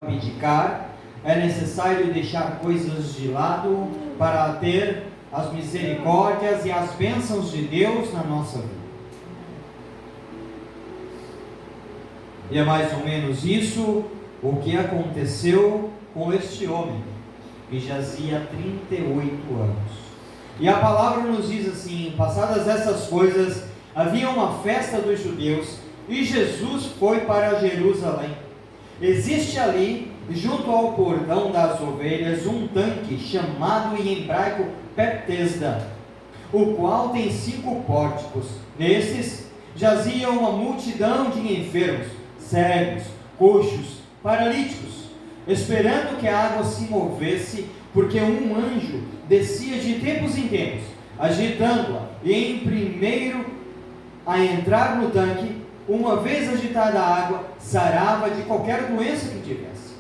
abdicar, é necessário deixar coisas de lado para ter as misericórdias e as bênçãos de Deus na nossa vida. E é mais ou menos isso o que aconteceu com este homem, que jazia 38 anos. E a palavra nos diz assim: passadas essas coisas, havia uma festa dos judeus, e Jesus foi para Jerusalém. Existe ali, junto ao portão das ovelhas, um tanque chamado em hebraico Betesda, o qual tem 5 pórticos. Nesses jazia uma multidão de enfermos, cegos, coxos, paralíticos, esperando que a água se movesse, porque um anjo descia de tempos em tempos, agitando-a, e em primeiro a entrar no tanque, uma vez agitada a água, sarava de qualquer doença que tivesse.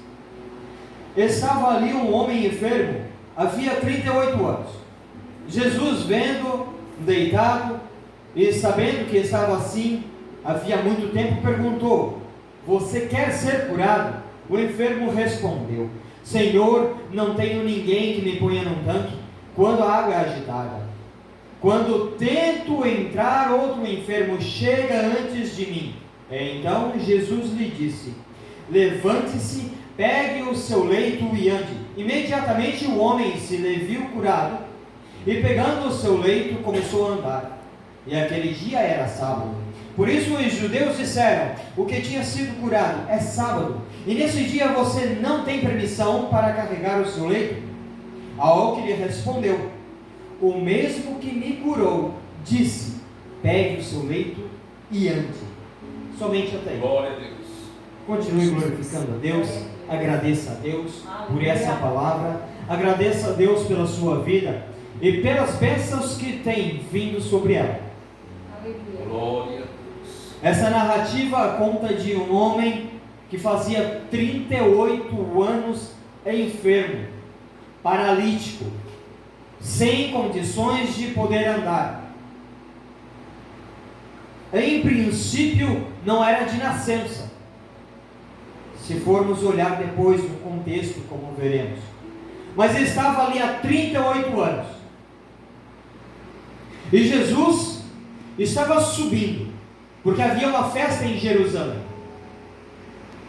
Estava ali um homem enfermo, havia 38 anos. Jesus, vendo deitado e sabendo que estava assim havia muito tempo, perguntou: você quer ser curado? O enfermo respondeu: Senhor, não tenho ninguém que me ponha num tanque quando a água é agitada. Quando tento entrar, outro enfermo chega antes de mim. Então Jesus lhe disse: levante-se, pegue o seu leito e ande. Imediatamente o homem se lhe viu curado, e pegando o seu leito começou a andar. E aquele dia era sábado. Por isso os judeus disseram: o que tinha sido curado é sábado, e nesse dia você não tem permissão para carregar o seu leito? Ao que lhe respondeu: o mesmo que me curou disse: pegue o seu leito e ande. Somente até aí. Glória a Deus. Continue glorificando a Deus, agradeça a Deus por essa palavra, agradeça a Deus pela sua vida e pelas bênçãos que tem vindo sobre ela. Glória a Deus. Essa narrativa conta de um homem que fazia 38 anos enfermo, paralítico, sem condições de poder andar. Em princípio, não era de nascença. Se formos olhar depois no contexto, como veremos. Mas ele estava ali há 38 anos. E Jesus estava subindo, porque havia uma festa em Jerusalém.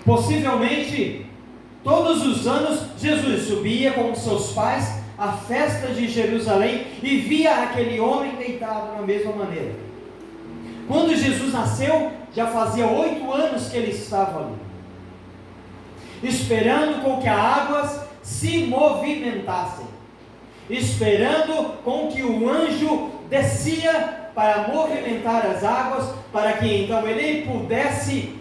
Possivelmente, todos os anos, Jesus subia com seus pais à festa de Jerusalém e via aquele homem deitado da mesma maneira. Quando Jesus nasceu, já fazia 8 anos que ele estava ali, esperando com que as águas se movimentassem, esperando com que o anjo descia para movimentar as águas, para que então ele pudesse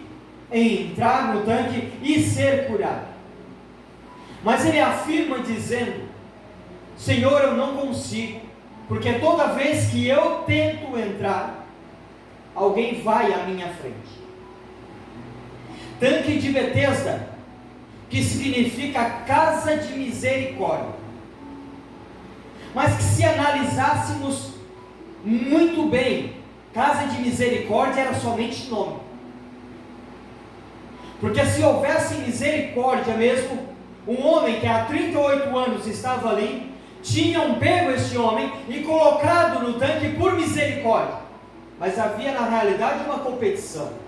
entrar no tanque e ser curado. Mas ele afirma dizendo: Senhor, eu não consigo, porque toda vez que eu tento entrar, alguém vai à minha frente. Tanque de Betesda, que significa casa de misericórdia, mas que se analisássemos muito bem, casa de misericórdia era somente nome, porque se houvesse misericórdia mesmo, um homem que há 38 anos estava ali, tinham pego este homem e colocado no tanque por misericórdia, mas havia na realidade uma competição.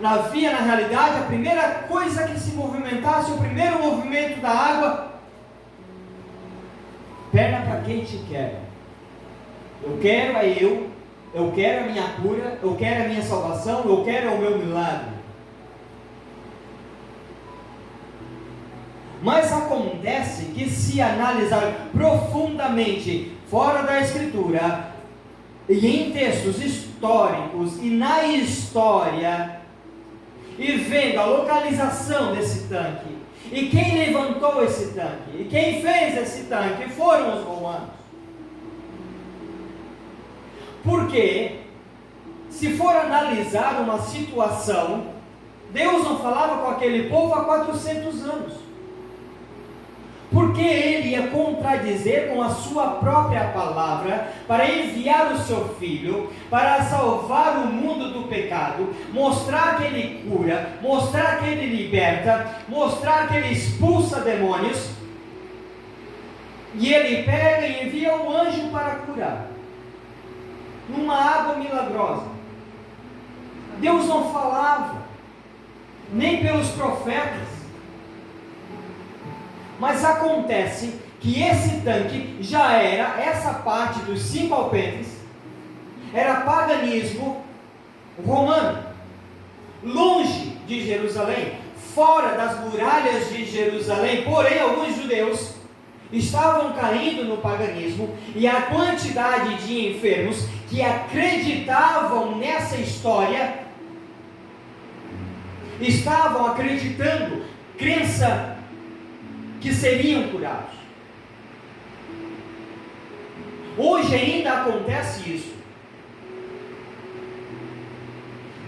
Havia na realidade a primeira coisa que se movimentasse, o primeiro movimento da água: perna para quem te quer. Eu quero é eu quero a minha cura, eu quero a minha salvação, eu quero o meu milagre. Mas acontece que, se analisar profundamente fora da Escritura e em textos históricos e na história, e vendo a localização desse tanque, e quem levantou esse tanque, e quem fez esse tanque, foram os romanos. Porque, se for analisar uma situação, Deus não falava com aquele povo há 400 anos. Por porque ele ia contradizer com a sua própria palavra para enviar o seu filho, para salvar o mundo do pecado, mostrar que ele cura, mostrar que ele liberta, mostrar que ele expulsa demônios, e ele pega e envia um anjo para curar, numa água milagrosa. Deus não falava, nem pelos profetas, mas acontece que esse tanque já era, essa parte dos 5 alpendres, era paganismo romano, longe de Jerusalém, fora das muralhas de Jerusalém. Porém, alguns judeus estavam caindo no paganismo, e a quantidade de enfermos que acreditavam nessa história, estavam acreditando, crença que seriam curados. Hoje ainda acontece isso.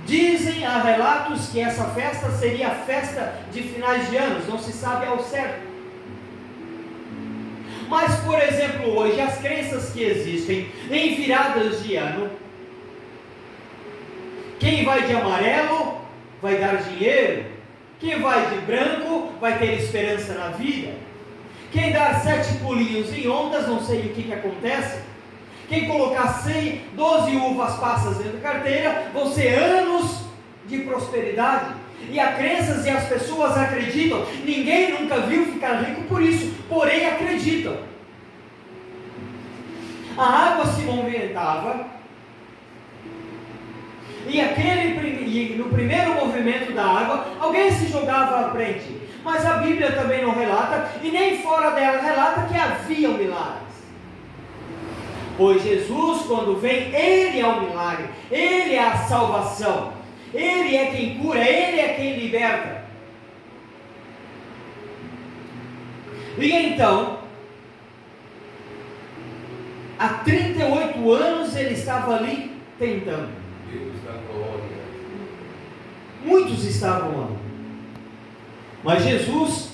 Dizem, há relatos que essa festa seria a festa de finais de anos, não se sabe ao certo. Mas, por exemplo, hoje, as crenças que existem em viradas de ano, quem vai de amarelo vai dar dinheiro, quem vai de branco vai ter esperança na vida, quem dar 7 pulinhos em ondas, não sei o que acontece, quem colocar 12 uvas passas dentro da carteira, vão ser anos de prosperidade. E há crenças e as pessoas acreditam. Ninguém nunca viu ficar rico por isso, porém acreditam. A água se movimentava, e no primeiro movimento da água, alguém se jogava à frente. Mas a Bíblia também não relata, e nem fora dela relata que havia milagres. Pois Jesus, quando vem, Ele é o milagre, Ele é a salvação, Ele é quem cura, Ele é quem liberta. E então, há 38 anos ele estava ali tentando. Muitos estavam lá. Mas Jesus,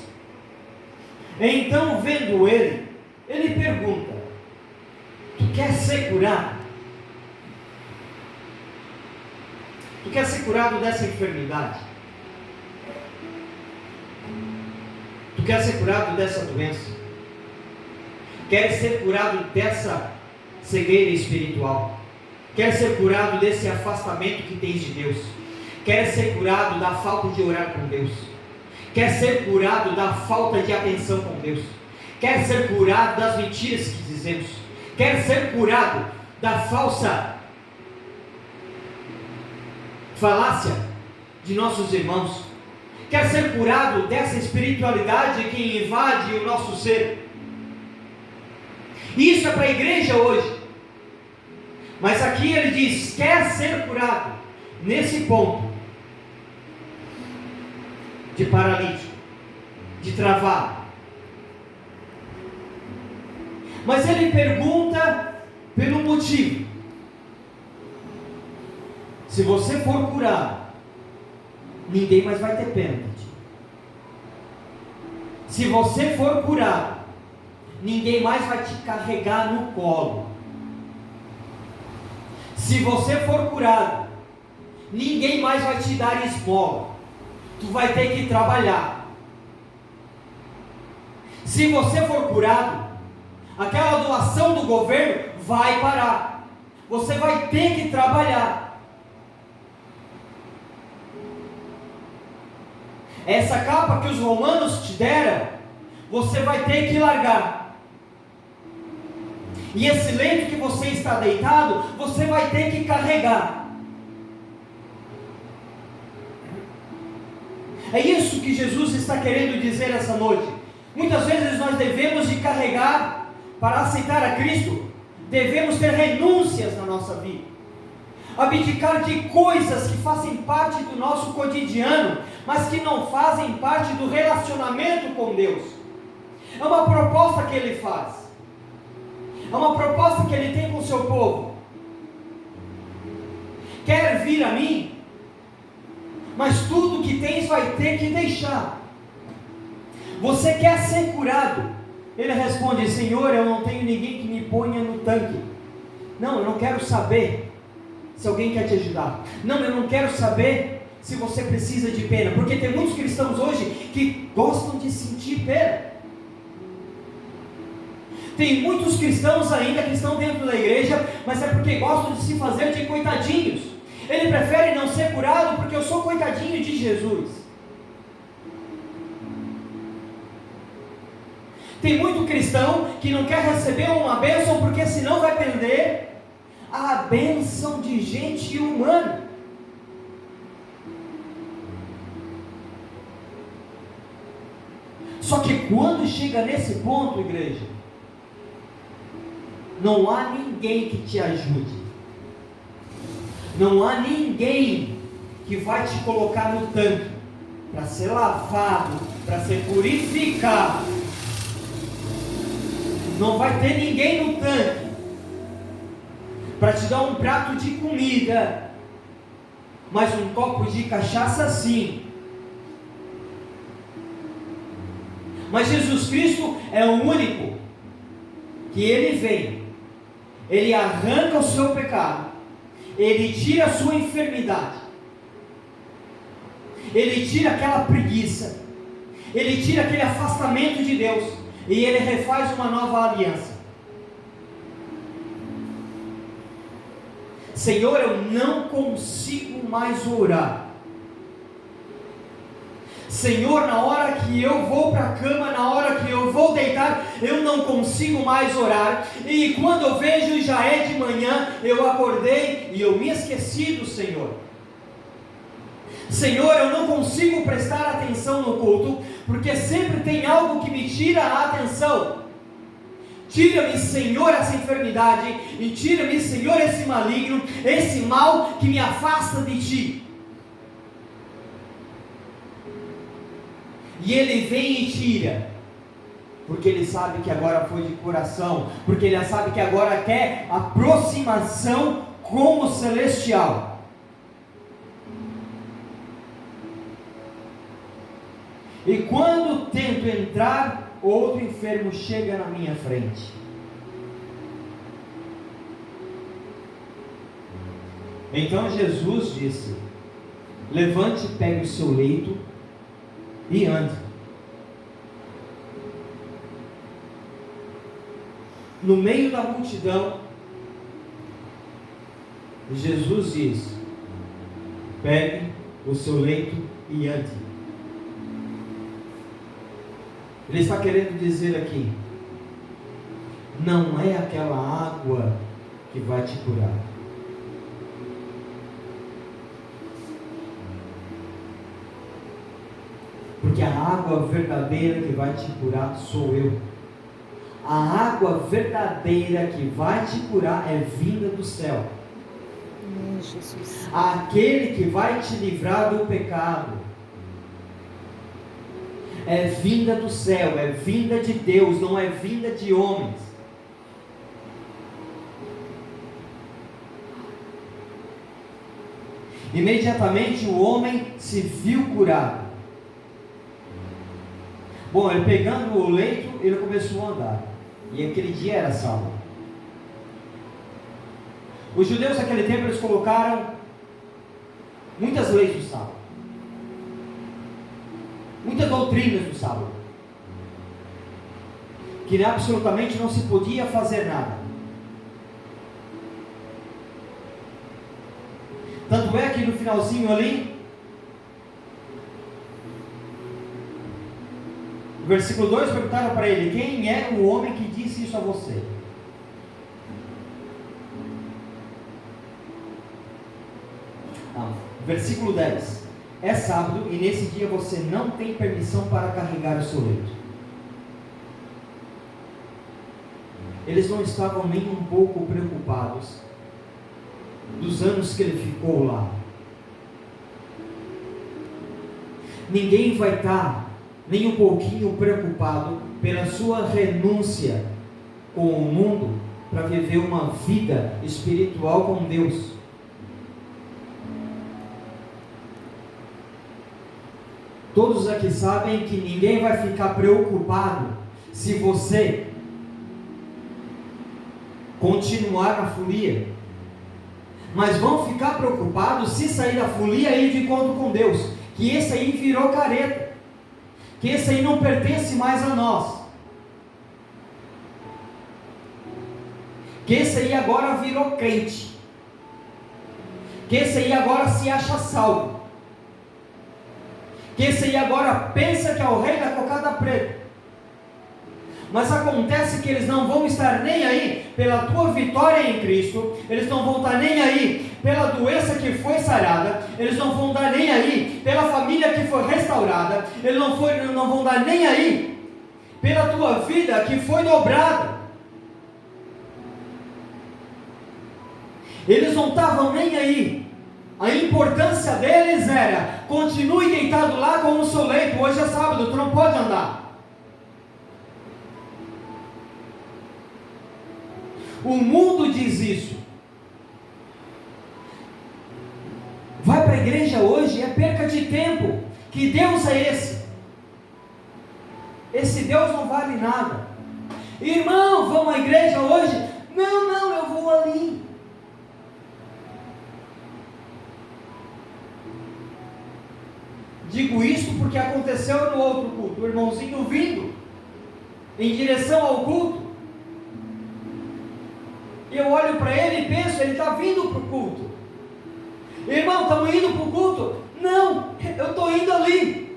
então vendo ele pergunta: tu quer ser curado? Tu quer ser curado dessa enfermidade? Tu quer ser curado dessa doença? Quer ser curado dessa cegueira espiritual? Quer ser curado desse afastamento que tens de Deus? Quer ser curado da falta de orar com Deus? Quer ser curado da falta de atenção com Deus? Quer ser curado das mentiras que dizemos? Quer ser curado da falsa falácia de nossos irmãos? Quer ser curado dessa espiritualidade que invade o nosso ser? Isso é para a igreja hoje. Mas aqui ele diz: quer ser curado nesse ponto de paralítico, de travado. Mas ele pergunta pelo motivo. Se você for curado, ninguém mais vai ter pena de ti. Se você for curado, ninguém mais vai te carregar no colo. Se você for curado, ninguém mais vai te dar esmola. Tu vai ter que trabalhar. Se você for curado, aquela doação do governo vai parar. Você vai ter que trabalhar. Essa capa que os romanos te deram, você vai ter que largar. E esse leito que você está deitado, você vai ter que carregar. É isso que Jesus está querendo dizer essa noite. Muitas vezes nós devemos de carregar para aceitar a Cristo. Devemos ter renúncias na nossa vida. Abdicar de coisas que fazem parte do nosso cotidiano, mas que não fazem parte do relacionamento com Deus. É uma proposta que Ele faz. É uma proposta que Ele tem com o seu povo. Quer vir a mim? Mas tudo que tens vai ter que deixar. Você quer ser curado? Ele responde: Senhor, eu não tenho ninguém que me ponha no tanque. Não, eu não quero saber se alguém quer te ajudar. Não, eu não quero saber se você precisa de pena, porque tem muitos cristãos hoje que gostam de sentir pena. Tem muitos cristãos ainda que estão dentro da igreja, mas é porque gostam de se fazer de coitadinhos. Ele prefere não ser curado porque eu sou coitadinho de Jesus. Tem muito cristão que não quer receber uma bênção porque senão vai perder a bênção de gente humana. Só que quando chega nesse ponto, igreja, não há ninguém que te ajude. Não há ninguém que vai te colocar no tanque para ser lavado, para ser purificado. Não vai ter ninguém no tanque para te dar um prato de comida, mas um copo de cachaça sim. Mas Jesus Cristo é o único que Ele vem, Ele arranca o seu pecado, Ele tira a sua enfermidade, Ele tira aquela preguiça, Ele tira aquele afastamento de Deus, e Ele refaz uma nova aliança. Senhor, eu não consigo mais orar. Senhor, na hora que eu vou para a cama, na hora que eu vou deitar, eu não consigo mais orar. E quando eu vejo já é de manhã, eu acordei e eu me esqueci do Senhor. Senhor, eu não consigo prestar atenção no culto, porque sempre tem algo que me tira a atenção. Tira-me, Senhor, essa enfermidade, e tira-me, Senhor, esse maligno, esse mal que me afasta de Ti. E Ele vem e tira, porque Ele sabe que agora foi de coração, porque Ele sabe que agora quer aproximação com o celestial. E quando tento entrar, outro enfermo chega na minha frente. Então Jesus disse: levante, pegue o seu leito e ande. No meio da multidão, Jesus diz: pegue o seu leito e ande. Ele está querendo dizer aqui: não é aquela água que vai te curar. Porque a água verdadeira que vai te curar sou eu. A água verdadeira que vai te curar é vinda do céu. Jesus. Aquele que vai te livrar do pecado é vinda do céu, é vinda de Deus, não é vinda de homens. Imediatamente o homem se viu curado. Bom, ele pegando o leito, ele começou a andar. E aquele dia era sábado. Os judeus naquele tempo, eles colocaram muitas leis do sábado, muitas doutrinas do sábado, que absolutamente não se podia fazer nada. Tanto é que no finalzinho ali, no versículo 2, perguntaram para ele: quem é o homem que disse isso a você? Versículo 10: é sábado e nesse dia você não tem permissão para carregar o seu leito. Eles não estavam nem um pouco preocupados dos anos que ele ficou lá. Ninguém vai estar nem um pouquinho preocupado pela sua renúncia com o mundo para viver uma vida espiritual com Deus. Todos aqui sabem que ninguém vai ficar preocupado se você continuar na folia, mas vão ficar preocupados se sair da folia e ir de encontro com Deus, que esse aí virou careta, que esse aí não pertence mais a nós, que esse aí agora virou crente, que esse aí agora se acha salvo, que esse aí agora pensa que é o rei da cocada preta. Mas acontece que eles não vão estar nem aí pela tua vitória em Cristo, eles não vão estar nem aí pela doença que foi sarada, eles não vão dar nem aí pela família que foi restaurada, eles não vão dar nem aí pela tua vida que foi dobrada. Eles não estavam nem aí. A importância deles era: continue deitado lá com o seu leito, hoje é sábado, tu não pode andar. O mundo diz isso. Vai para a igreja hoje, é perca de tempo. Que Deus é esse? Esse Deus não vale nada. Irmão, vamos à igreja hoje? Não, eu vou ali. Digo isso porque aconteceu no outro culto. O irmãozinho vindo em direção ao culto, eu olho para ele e penso, ele está vindo para o culto. Irmão, estamos indo para o culto? Não, eu estou indo ali.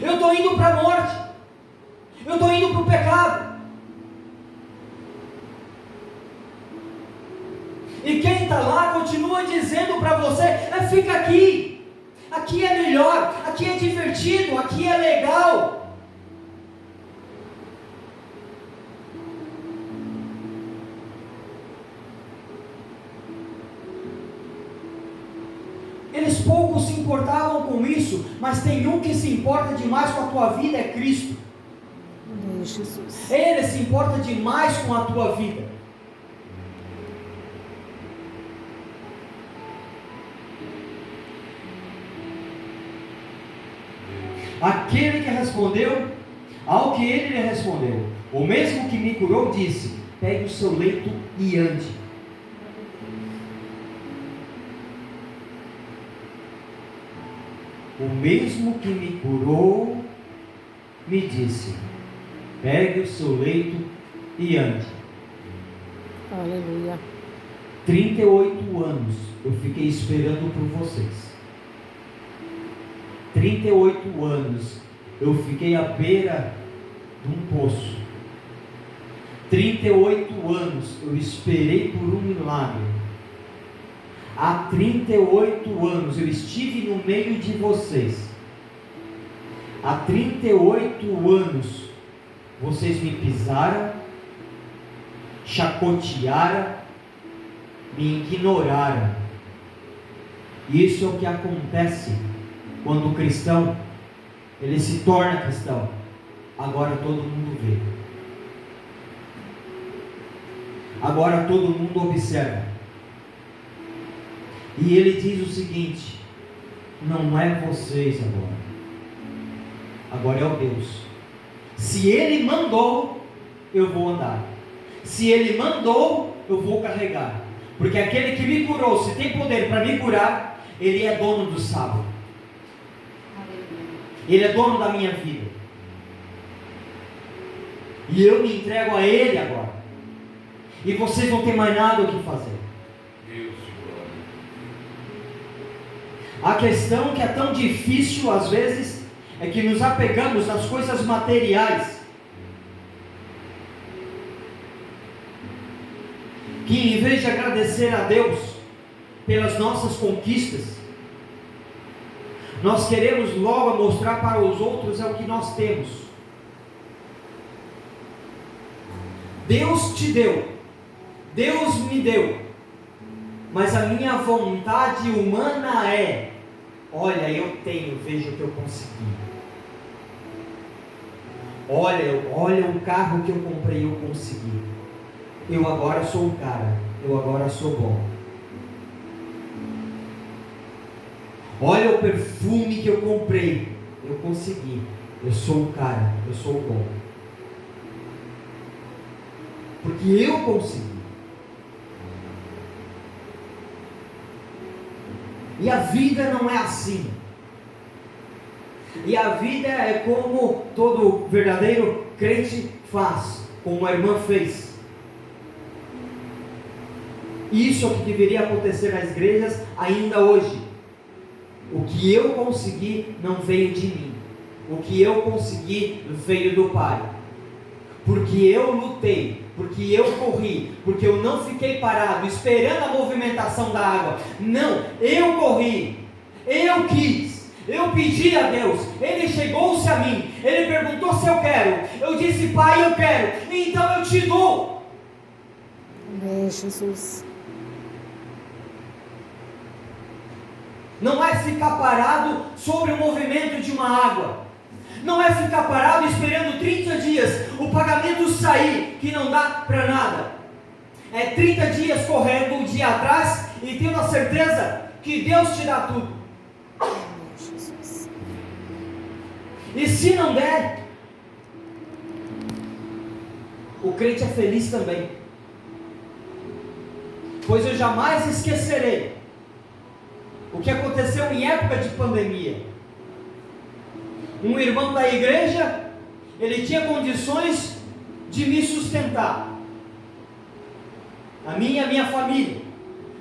Eu estou indo para a morte. Eu estou indo para o pecado. E quem está lá continua dizendo para você: fica aqui. Aqui é melhor, aqui é divertido, aqui é legal. Eles pouco se importavam com isso, mas tem um que se importa demais com a tua vida, é Cristo. Jesus. Ele se importa demais com a tua vida. Aquele que respondeu ao que ele lhe respondeu, o mesmo que me curou, disse: pegue o seu leito e ande. O mesmo que me curou me disse: pegue o seu leito e ande. Aleluia. 38 anos eu fiquei esperando por vocês. 38 anos eu fiquei à beira de um poço. 38 anos eu esperei por um milagre. Há 38 anos eu estive no meio de vocês. Há 38 anos vocês me pisaram, chacotearam, me ignoraram. Isso é o que acontece quando o cristão, ele se torna cristão. Agora todo mundo vê. Agora todo mundo observa. E ele diz o seguinte: não é vocês agora. Agora é o Deus. Se Ele mandou, eu vou andar. Se Ele mandou, eu vou carregar. Porque aquele que me curou, se tem poder para me curar, Ele é dono do sábado. Ele é dono da minha vida. E eu me entrego a Ele agora. E vocês não têm mais nada o que fazer. A questão que é tão difícil às vezes é que nos apegamos nas coisas materiais, que em vez de agradecer a Deus pelas nossas conquistas, nós queremos logo mostrar para os outros é o que nós temos. Deus te deu, Deus me deu, mas a minha vontade humana é: olha, eu tenho, veja o que eu consegui. Olha o carro que eu comprei, eu consegui. Eu agora sou o cara, eu agora sou bom. Olha o perfume que eu comprei, eu consegui, eu sou o cara, eu sou o bom. Porque eu consegui. E a vida não é assim. E a vida é como todo verdadeiro crente faz, como a irmã fez. Isso é o que deveria acontecer nas igrejas ainda hoje. O que eu consegui não veio de mim. O que eu consegui veio do Pai. Porque eu lutei, porque eu corri, porque eu não fiquei parado esperando a movimentação da água. Não, eu corri, eu quis, eu pedi a Deus, Ele chegou-se a mim, Ele perguntou se eu quero, eu disse, Pai, eu quero, então eu te dou. Amém, Jesus. Não é ficar parado sobre o movimento de uma água. Não é ficar parado esperando 30 dias o pagamento sair, que não dá para nada. É 30 dias correndo um dia atrás e tendo a certeza que Deus te dá tudo. E se não der, o crente é feliz também. Pois eu jamais esquecerei o que aconteceu em época de pandemia. Um irmão da igreja, ele tinha condições de me sustentar, a mim e a minha família.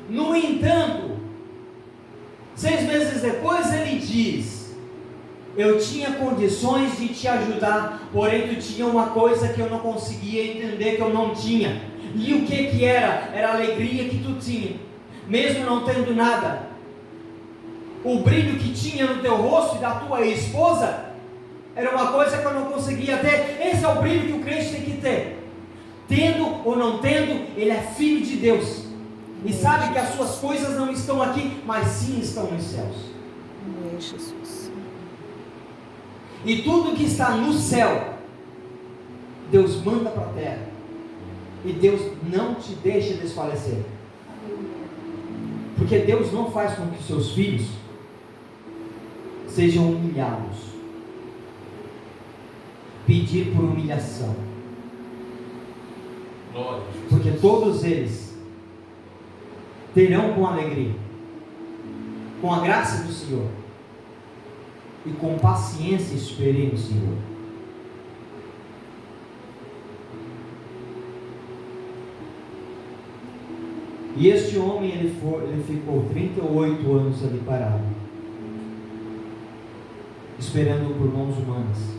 No entanto, 6 meses depois ele diz, eu tinha condições de te ajudar, porém tu tinha uma coisa que eu não conseguia entender, que eu não tinha. E o que era? Era a alegria que tu tinha, mesmo não tendo nada. O brilho que tinha no teu rosto e da tua esposa era uma coisa que eu não conseguia ter. Esse é o brilho que o crente tem que ter. Tendo ou não tendo, ele é filho de Deus. E sabe que as suas coisas não estão aqui, mas sim estão nos céus. Amém, Jesus. E tudo que está no céu, Deus manda para a terra. E Deus não te deixa desfalecer. Porque Deus não faz com que seus filhos sejam humilhados. Pedir por humilhação. Porque todos eles terão com alegria, com a graça do Senhor e com paciência esperem no Senhor. E este homem, ele ficou 38 anos ali parado, esperando por mãos humanas.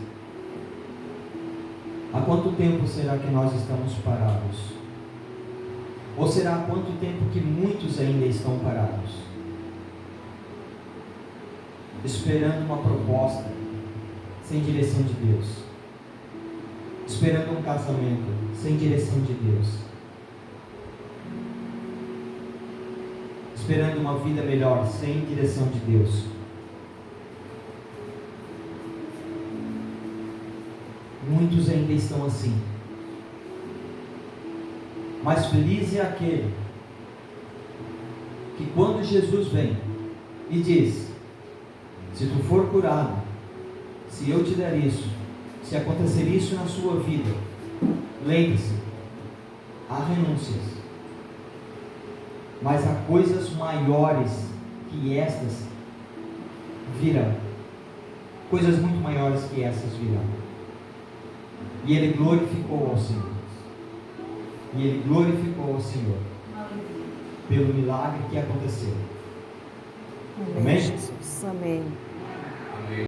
Há quanto tempo será que nós estamos parados? Ou será há quanto tempo que muitos ainda estão parados? Esperando uma proposta, sem direção de Deus. Esperando um casamento, sem direção de Deus. Esperando uma vida melhor, sem direção de Deus. Muitos ainda estão assim. Mas feliz é aquele que quando Jesus vem e diz, se tu for curado, se eu te der isso, se acontecer isso na sua vida, lembre-se, há renúncias, mas há coisas maiores que estas virão. Coisas muito maiores que essas virão. E ele glorificou ao Senhor. E ele glorificou ao Senhor pelo milagre que aconteceu. Amém, Jesus. Amém.